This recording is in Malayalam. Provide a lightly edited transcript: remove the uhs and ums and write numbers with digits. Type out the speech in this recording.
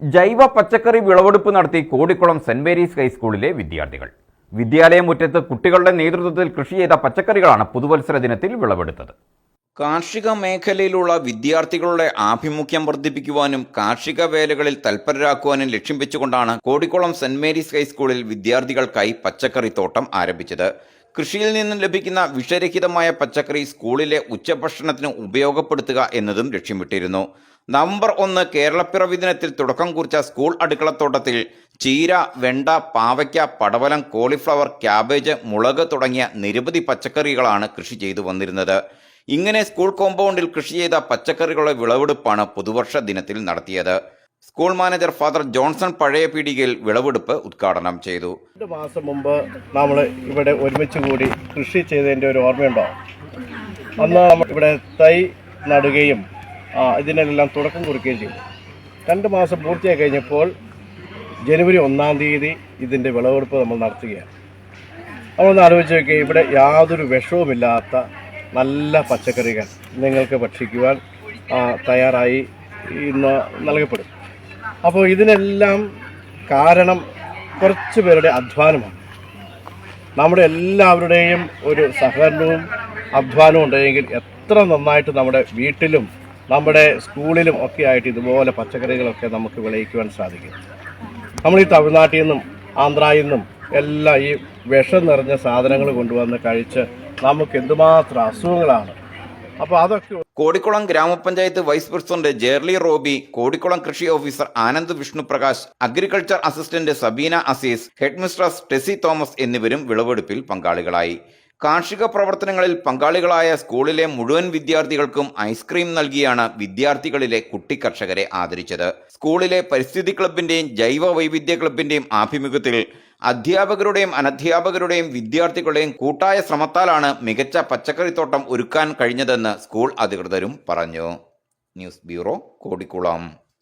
ജൈവ പച്ചക്കറി വിളവെടുപ്പ് നടത്തി കോടിക്കുളം സെന്റ് മേരീസ് ഹൈസ്കൂളിലെ വിദ്യാർത്ഥികൾ. വിദ്യാലയ മുറ്റത്ത് കുട്ടികളുടെ നേതൃത്വത്തിൽ കൃഷി ചെയ്ത പച്ചക്കറികളാണ് പുതുവത്സര ദിനത്തിൽ വിളവെടുത്തത്. കാർഷിക മേഖലയിലുള്ള വിദ്യാർത്ഥികളുടെ ആഭിമുഖ്യം വർദ്ധിപ്പിക്കുവാനും കാർഷിക വേലകളിൽ തൽപരരാക്കുവാനും ലക്ഷ്യം വെച്ചുകൊണ്ടാണ് കോടിക്കുളം സെന്റ് മേരീസ് ഹൈസ്കൂളിൽ വിദ്യാർത്ഥികൾക്കായി പച്ചക്കറിത്തോട്ടം ആരംഭിച്ചത്. കൃഷിയിൽ നിന്നും ലഭിക്കുന്ന വിഷരഹിതമായ പച്ചക്കറി സ്കൂളിലെ ഉച്ചഭക്ഷണത്തിന് ഉപയോഗപ്പെടുത്തുക എന്നതും ലക്ഷ്യമിട്ടിരുന്നു. നവംബർ 1 കേരളപ്പിറവി ദിനത്തിൽ തുടക്കം കുറിച്ച സ്കൂൾ അടുക്കളത്തോട്ടത്തിൽ ചീര, വെണ്ട, പാവയ്ക്ക, പടവലം, കോളിഫ്ലവർ, ക്യാബേജ്, മുളക് തുടങ്ങിയ നിരവധി പച്ചക്കറികളാണ് കൃഷി ചെയ്തു വന്നിരുന്നത്. ഇങ്ങനെ സ്കൂൾ കോമ്പൗണ്ടിൽ കൃഷി ചെയ്ത പച്ചക്കറികളുടെ വിളവെടുപ്പാണ് പുതുവർഷ ദിനത്തിൽ നടത്തിയത്. സ്കൂൾ മാനേജർ ഫാദർ ജോൺസൺ പഴയ പീടികയിൽ വിളവെടുപ്പ് ഉദ്ഘാടനം ചെയ്തു. 2 മാസം മുമ്പ് നമ്മൾ ഇവിടെ ഒരുമിച്ച് കൂടി കൃഷി ചെയ്തതിൻ്റെ ഒരു ഓർമ്മയുണ്ടോ? അന്ന് നമ്മൾ ഇവിടെ തൈ നടുകയും ഇതിനെല്ലാം തുടക്കം കുറിക്കുകയും ചെയ്തു. 2 മാസം പൂർത്തിയായി കഴിഞ്ഞപ്പോൾ ജനുവരി 1-ാം തീയതി ഇതിൻ്റെ വിളവെടുപ്പ് നമ്മൾ നടത്തുകയാണ്. നമ്മളൊന്ന് ആലോചിച്ച് നോക്കിയാൽ ഇവിടെ യാതൊരു വിഷവുമില്ലാത്ത നല്ല പച്ചക്കറികൾ നിങ്ങൾക്ക് ഭക്ഷിക്കുവാൻ തയ്യാറായി ഇന്ന് നൽകപ്പെടും. അപ്പോൾ ഇതിനെല്ലാം കാരണം കുറച്ച് പേരുടെ അധ്വാനമാണ്. നമ്മുടെ എല്ലാവരുടെയും ഒരു സഹകരണവും അധ്വാനവും ഉണ്ടെങ്കിൽ എത്ര നന്നായിട്ട് നമ്മുടെ വീട്ടിലും നമ്മുടെ സ്കൂളിലും ഒക്കെ ആയിട്ട് ഇതുപോലെ പച്ചക്കറികളൊക്കെ നമുക്ക് വിളയിക്കുവാൻ സാധിക്കും. നമ്മൾ ഈ തമിഴ്നാട്ടിൽ നിന്നും ആന്ധ്രയിൽ നിന്നും എല്ലാം ഈ വിഷം നിറഞ്ഞ സാധനങ്ങൾ കൊണ്ടുവന്ന് കഴിച്ച് നമുക്ക് എന്തുമാത്രം അസുഖങ്ങളാണ്. അപ്പോൾ അതൊക്കെ കോടിക്കുളം ഗ്രാമപഞ്ചായത്ത് വൈസ് പ്രസിഡന്റ് ജേർലി റോബി, കോടിക്കുളം കൃഷി officer Anand Vishnuprakash, agriculture assistant Sabeena Azeez, headmistress Tessy Thomas എന്നിവരും വിളവെടുപ്പിൽ പങ്കാളികളായി. കാർഷിക പ്രവർത്തനങ്ങളിൽ പങ്കാളികളായ സ്കൂളിലെ മുഴുവൻ വിദ്യാർത്ഥികൾക്കും ഐസ്ക്രീം നൽകിയാണ് വിദ്യാർത്ഥികളിലെ കുട്ടി കർഷകരെ ആദരിച്ചത്. സ്കൂളിലെ പരിസ്ഥിതി ക്ലബിന്റെയും ജൈവ വൈവിധ്യ ക്ലബിന്റെയും ആഭിമുഖ്യത്തിൽ അധ്യാപകരുടെയും അനധ്യാപകരുടെയും വിദ്യാർത്ഥികളുടെയും കൂട്ടായ ശ്രമത്താലാണ് മികച്ച പച്ചക്കറിത്തോട്ടം ഒരുക്കാൻ കഴിഞ്ഞതെന്ന് സ്കൂൾ അധികൃതരും പറഞ്ഞു. News bureau, Kodikkulam.